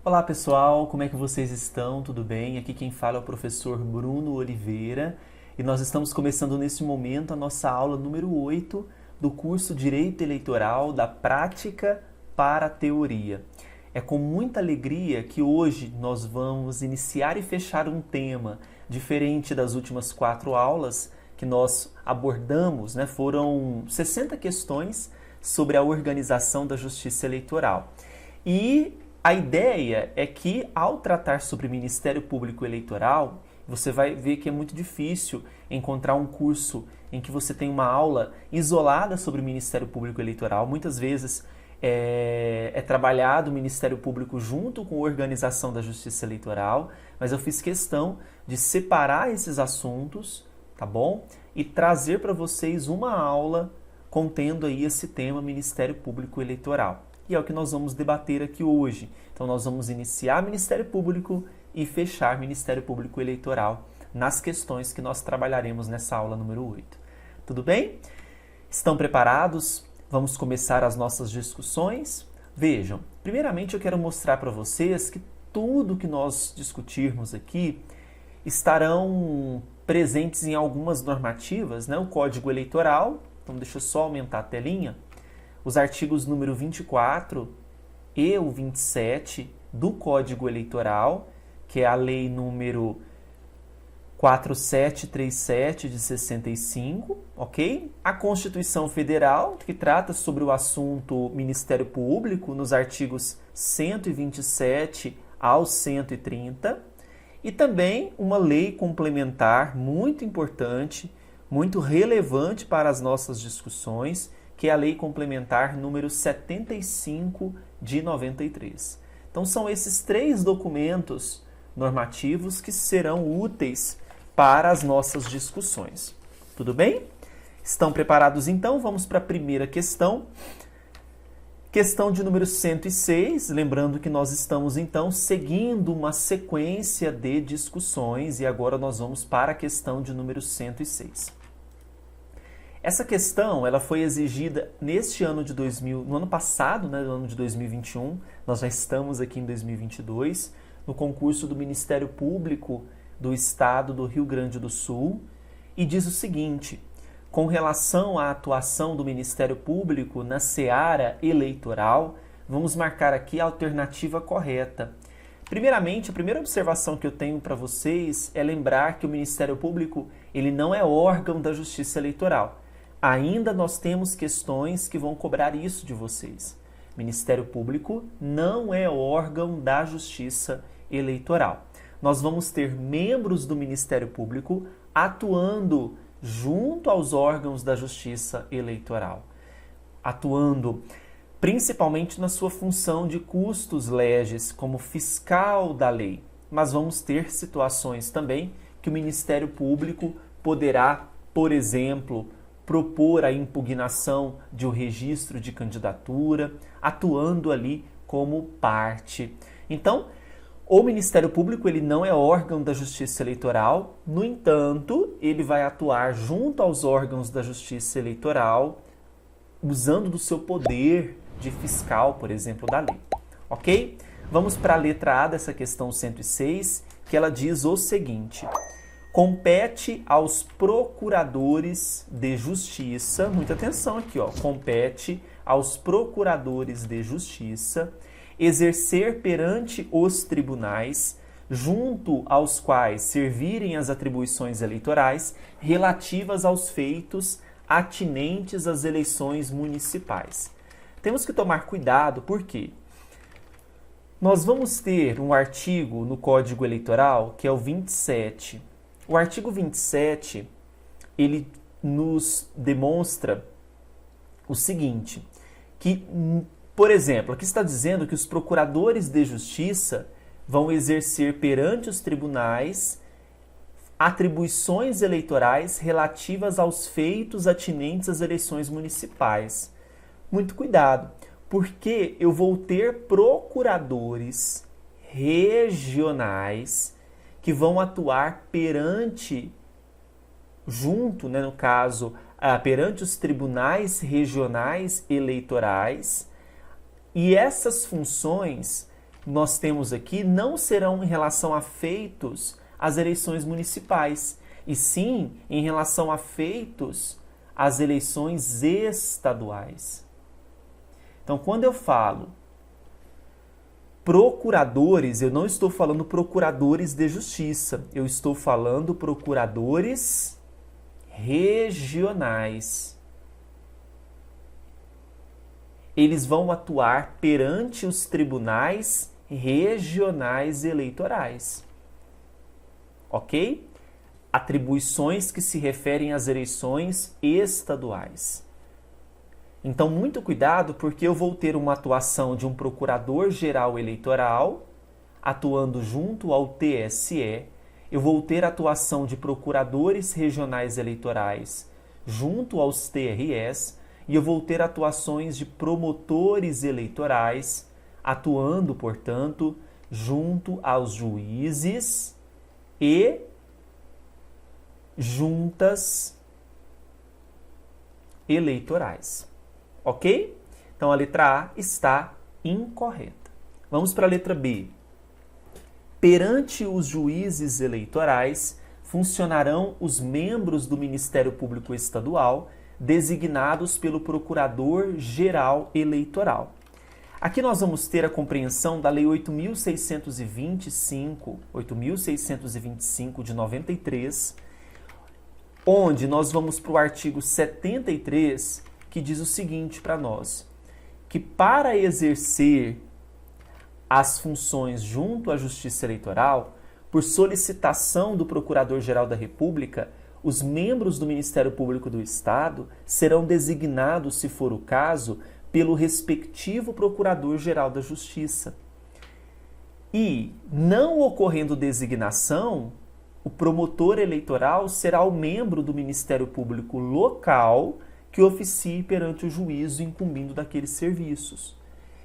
Olá pessoal, como é que vocês estão? Tudo bem? Aqui quem fala é o professor Bruno Oliveira e nós estamos começando neste momento a nossa aula número 8 do curso Direito Eleitoral da Prática para a Teoria. É com muita alegria que hoje nós vamos iniciar e fechar um tema diferente das últimas 4 aulas que nós abordamos, né? Foram 60 questões sobre a organização da justiça eleitoral. E a ideia é que, ao tratar sobre Ministério Público Eleitoral, você vai ver que é muito difícil encontrar um curso em que você tem uma aula isolada sobre o Ministério Público Eleitoral. Muitas vezes é trabalhado o Ministério Público junto com a organização da Justiça Eleitoral, mas eu fiz questão de separar esses assuntos, tá bom? E trazer para vocês uma aula contendo aí esse tema Ministério Público Eleitoral. E é o que nós vamos debater aqui hoje. Então nós vamos iniciar Ministério Público e fechar Ministério Público Eleitoral nas questões que nós trabalharemos nessa aula número 8. Tudo bem? Estão preparados? Vamos começar as nossas discussões? Vejam, primeiramente eu quero mostrar para vocês que tudo que nós discutirmos aqui estarão presentes em algumas normativas, né? O Código Eleitoral, então deixa eu só aumentar a telinha. Os artigos número 24 e o 27 do Código Eleitoral, que é a lei número 4737 de 65, ok? A Constituição Federal, que trata sobre o assunto Ministério Público, nos artigos 127 ao 130, e também uma lei complementar muito importante, muito relevante para as nossas discussões, que é a Lei Complementar número 75 de 93. Então são esses 3 documentos normativos que serão úteis para as nossas discussões. Tudo bem? Estão preparados então? Vamos para a primeira questão. Questão de número 106, lembrando que nós estamos então seguindo uma sequência de discussões e agora nós vamos para a questão de número 106. Essa questão ela foi exigida neste ano de no ano passado, né, no ano de 2021, nós já estamos aqui em 2022, no concurso do Ministério Público do Estado do Rio Grande do Sul, e diz o seguinte: com relação à atuação do Ministério Público na seara eleitoral, vamos marcar aqui a alternativa correta. Primeiramente, a primeira observação que eu tenho para vocês é lembrar que o Ministério Público ele não é órgão da Justiça Eleitoral. Ainda nós temos questões que vão cobrar isso de vocês. Ministério Público não é órgão da Justiça Eleitoral. Nós vamos ter membros do Ministério Público atuando junto aos órgãos da Justiça Eleitoral, atuando principalmente na sua função de custos legis, como fiscal da lei. Mas vamos ter situações também que o Ministério Público poderá, por exemplo, propor a impugnação de um registro de candidatura, atuando ali como parte. Então, o Ministério Público ele não é órgão da Justiça Eleitoral, no entanto, ele vai atuar junto aos órgãos da Justiça Eleitoral, usando do seu poder de fiscal, por exemplo, da lei. Ok? Vamos para a letra A dessa questão 106, que ela diz o seguinte: compete aos procuradores de justiça, muita atenção aqui, ó, compete aos procuradores de justiça exercer perante os tribunais, junto aos quais servirem as atribuições eleitorais relativas aos feitos atinentes às eleições municipais. Temos que tomar cuidado, porque nós vamos ter um artigo no Código Eleitoral, que é o 27. O artigo 27, ele nos demonstra o seguinte, que, por exemplo, aqui está dizendo que os procuradores de justiça vão exercer perante os tribunais atribuições eleitorais relativas aos feitos atinentes às eleições municipais. Muito cuidado, porque eu vou ter procuradores regionais que vão atuar perante, junto, né, no caso, perante os tribunais regionais eleitorais, e essas funções nós temos aqui não serão em relação a feitos às eleições municipais, e sim em relação a feitos às eleições estaduais. Então, quando eu falo procuradores, eu não estou falando procuradores de justiça, eu estou falando procuradores regionais. Eles vão atuar perante os tribunais regionais eleitorais. Ok? Atribuições que se referem às eleições estaduais. Então, muito cuidado, porque eu vou ter uma atuação de um procurador-geral eleitoral, atuando junto ao TSE, eu vou ter a atuação de procuradores regionais eleitorais junto aos TREs, e eu vou ter atuações de promotores eleitorais, atuando, portanto, junto aos juízes e juntas eleitorais. Ok? Então a letra A está incorreta. Vamos para a letra B. Perante os juízes eleitorais, funcionarão os membros do Ministério Público Estadual designados pelo Procurador-Geral Eleitoral. Aqui nós vamos ter a compreensão da Lei 8.625 de 93, onde nós vamos para o artigo 73, que diz o seguinte para nós, que para exercer as funções junto à Justiça Eleitoral, por solicitação do Procurador-Geral da República, os membros do Ministério Público do Estado serão designados, se for o caso, pelo respectivo Procurador-Geral da Justiça. E, não ocorrendo designação, o promotor eleitoral será o membro do Ministério Público local que oficie perante o juízo incumbindo daqueles serviços.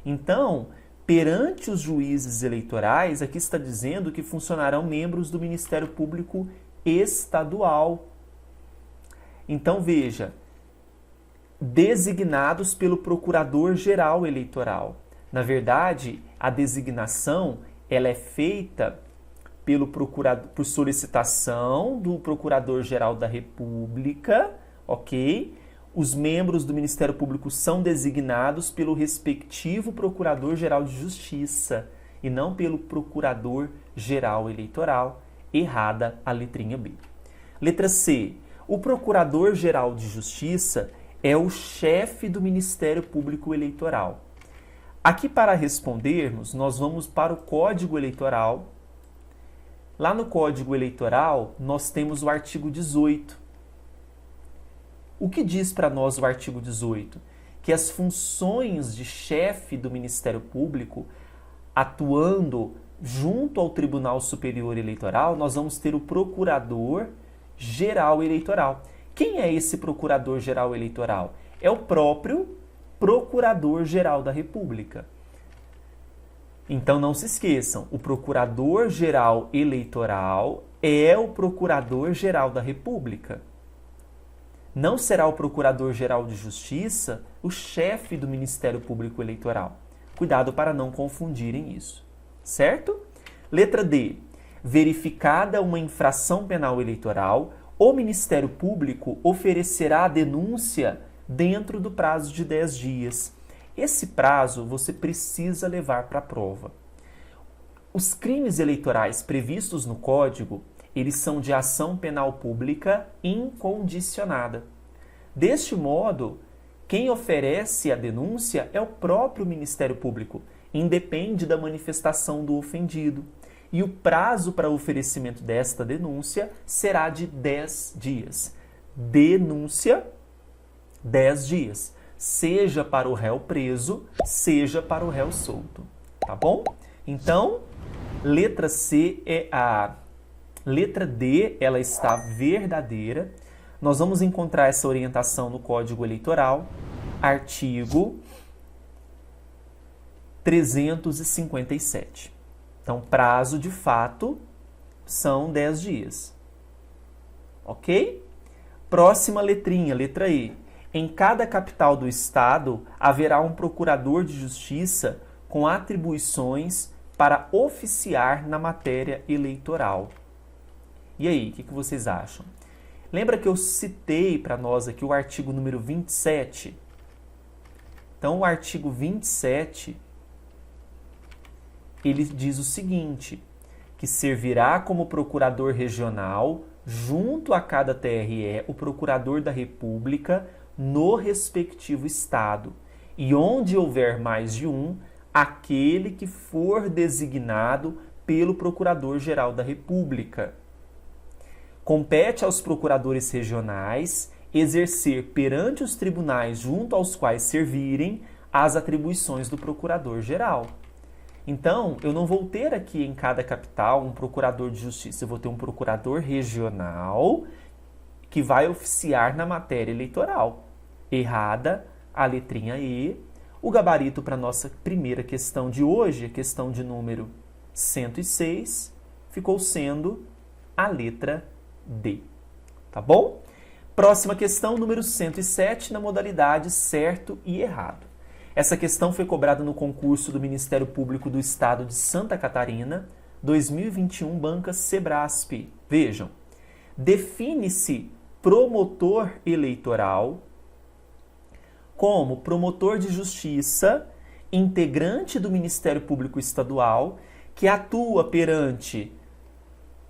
Então, perante os juízes eleitorais, aqui está dizendo que funcionarão membros do Ministério Público Estadual. Então, veja, designados pelo Procurador-Geral Eleitoral. Na verdade, a designação ela é feita por solicitação do Procurador-Geral da República, ok? Os membros do Ministério Público são designados pelo respectivo Procurador-Geral de Justiça e não pelo Procurador-Geral Eleitoral. Errada a letrinha B. Letra C. O Procurador-Geral de Justiça é o chefe do Ministério Público Eleitoral. Aqui, para respondermos, nós vamos para o Código Eleitoral. Lá no Código Eleitoral, nós temos o artigo 18. O que diz para nós o artigo 18? Que as funções de chefe do Ministério Público, atuando junto ao Tribunal Superior Eleitoral, nós vamos ter o Procurador-Geral Eleitoral. Quem é esse Procurador-Geral Eleitoral? É o próprio Procurador-Geral da República. Então não se esqueçam, o Procurador-Geral Eleitoral é o Procurador-Geral da República. Não será o Procurador-Geral de Justiça o chefe do Ministério Público Eleitoral. Cuidado para não confundirem isso. Certo? Letra D. Verificada uma infração penal eleitoral, o Ministério Público oferecerá a denúncia dentro do prazo de 10 dias. Esse prazo você precisa levar para a prova. Os crimes eleitorais previstos no Código, eles são de ação penal pública incondicionada. Deste modo, quem oferece a denúncia é o próprio Ministério Público, independe da manifestação do ofendido. E o prazo para oferecimento desta denúncia será de 10 dias. Denúncia, 10 dias. Seja para o réu preso, seja para o réu solto. Tá bom? Então, letra C é a... Letra D, ela está verdadeira. Nós vamos encontrar essa orientação no Código Eleitoral, artigo 357. Então, prazo de fato são 10 dias. Ok? Próxima letrinha, letra E. Em cada capital do Estado haverá um procurador de justiça com atribuições para oficiar na matéria eleitoral. E aí, o que vocês acham? Lembra que eu citei para nós aqui o artigo número 27? Então, o artigo 27, ele diz o seguinte, que servirá como procurador regional, junto a cada TRE, o procurador da República no respectivo estado, e onde houver mais de um, aquele que for designado pelo Procurador-Geral da República. Compete aos procuradores regionais exercer perante os tribunais junto aos quais servirem as atribuições do Procurador-Geral. Então, eu não vou ter aqui em cada capital um procurador de justiça, eu vou ter um procurador regional que vai oficiar na matéria eleitoral. Errada a letrinha E. O gabarito para a nossa primeira questão de hoje, a questão de número 106, ficou sendo a letra D. Tá bom? Próxima questão, número 107, na modalidade certo e errado. Essa questão foi cobrada no concurso do Ministério Público do Estado de Santa Catarina, 2021, banca Sebrasp. Vejam, define-se promotor eleitoral como promotor de justiça, integrante do Ministério Público Estadual, que atua perante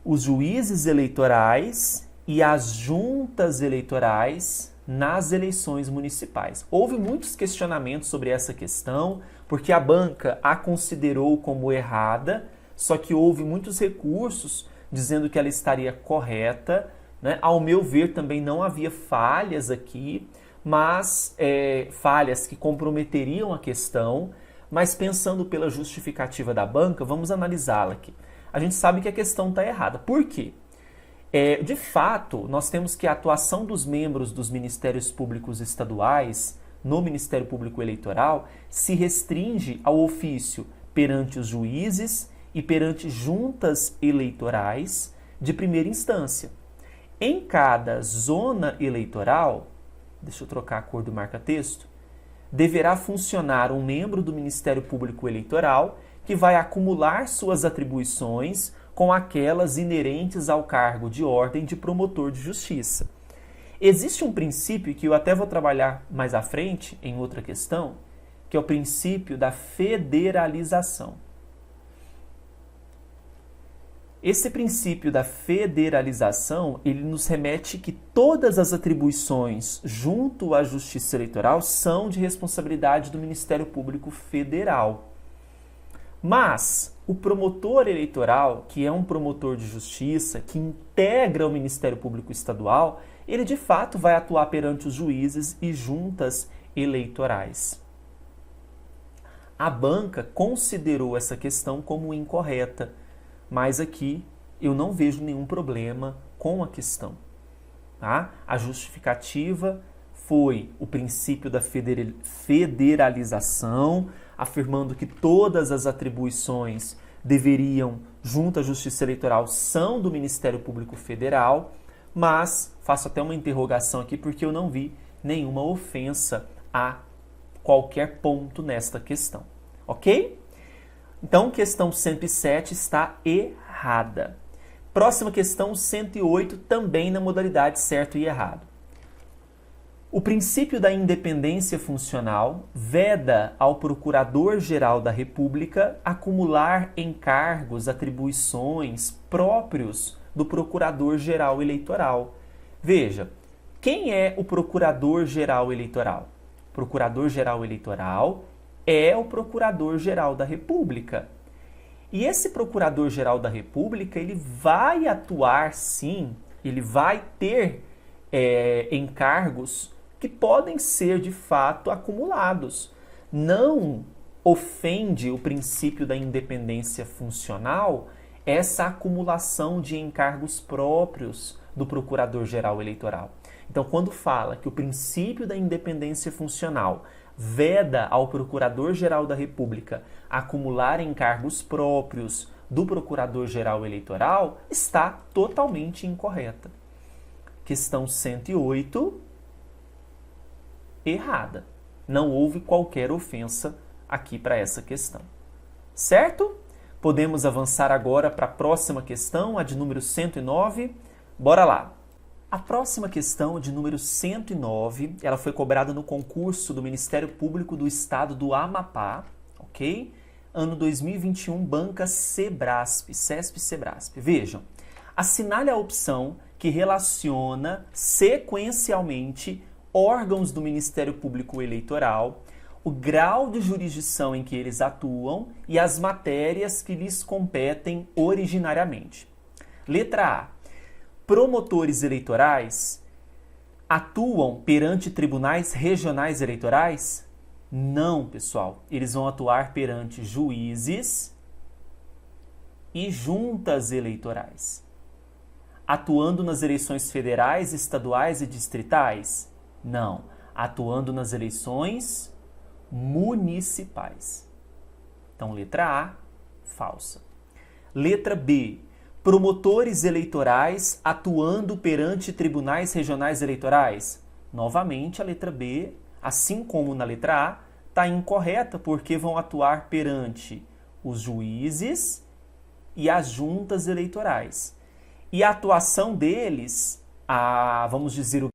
os juízes eleitorais e as juntas eleitorais nas eleições municipais. Houve muitos questionamentos sobre essa questão, porque a banca a considerou como errada, só que houve muitos recursos dizendo que ela estaria correta, né? Ao meu ver, também não havia falhas aqui, mas falhas que comprometeriam a questão, mas pensando pela justificativa da banca, vamos analisá-la aqui. A gente sabe que a questão está errada. Por quê? De fato, nós temos que a atuação dos membros dos Ministérios Públicos Estaduais no Ministério Público Eleitoral se restringe ao ofício perante os juízes e perante juntas eleitorais de primeira instância. Em cada zona eleitoral, deixa eu trocar a cor do marca-texto, deverá funcionar um membro do Ministério Público Eleitoral que vai acumular suas atribuições com aquelas inerentes ao cargo de ordem de promotor de justiça. Existe um princípio que eu até vou trabalhar mais à frente, em outra questão, que é o princípio da federalização. Esse princípio da federalização, ele nos remete que todas as atribuições junto à Justiça Eleitoral são de responsabilidade do Ministério Público Federal. Mas o promotor eleitoral, que é um promotor de justiça, que integra o Ministério Público Estadual, ele de fato vai atuar perante os juízes e juntas eleitorais. A banca considerou essa questão como incorreta, mas aqui eu não vejo nenhum problema com a questão. Tá? A justificativa foi o princípio da federalização, afirmando que todas as atribuições deveriam, junto à Justiça Eleitoral, são do Ministério Público Federal, mas faço até uma interrogação aqui porque eu não vi nenhuma ofensa a qualquer ponto nesta questão. Ok? Então, questão 107 está errada. Próxima questão, 108, também na modalidade certo e errado. O princípio da independência funcional veda ao Procurador-Geral da República acumular encargos, atribuições próprios do Procurador-Geral Eleitoral. Veja, quem é o Procurador-Geral Eleitoral? O Procurador-Geral Eleitoral é o Procurador-Geral da República. E esse Procurador-Geral da República, ele vai atuar sim, ele vai ter encargos que podem ser de fato acumulados. Não ofende o princípio da independência funcional essa acumulação de encargos próprios do Procurador-Geral Eleitoral. Então, quando fala que o princípio da independência funcional veda ao Procurador-Geral da República acumular encargos próprios do Procurador-Geral Eleitoral, está totalmente incorreta. Questão 108, errada. Não houve qualquer ofensa aqui para essa questão. Certo? Podemos avançar agora para a próxima questão, a de número 109. Bora lá! A próxima questão, de número 109, ela foi cobrada no concurso do Ministério Público do Estado do Amapá, ok? Ano 2021, banca Sebrasp, CESP-Sebrasp. Vejam, assinale a opção que relaciona sequencialmente órgãos do Ministério Público Eleitoral, o grau de jurisdição em que eles atuam e as matérias que lhes competem originariamente. Letra A. Promotores eleitorais atuam perante tribunais regionais eleitorais? Não, pessoal. Eles vão atuar perante juízes e juntas eleitorais. Atuando nas eleições federais, estaduais e distritais? Não. Atuando nas eleições municipais. Então, letra A, falsa. Letra B. Promotores eleitorais atuando perante tribunais regionais eleitorais? Novamente, a letra B, assim como na letra A, está incorreta, porque vão atuar perante os juízes e as juntas eleitorais. E a atuação deles, vamos dizer,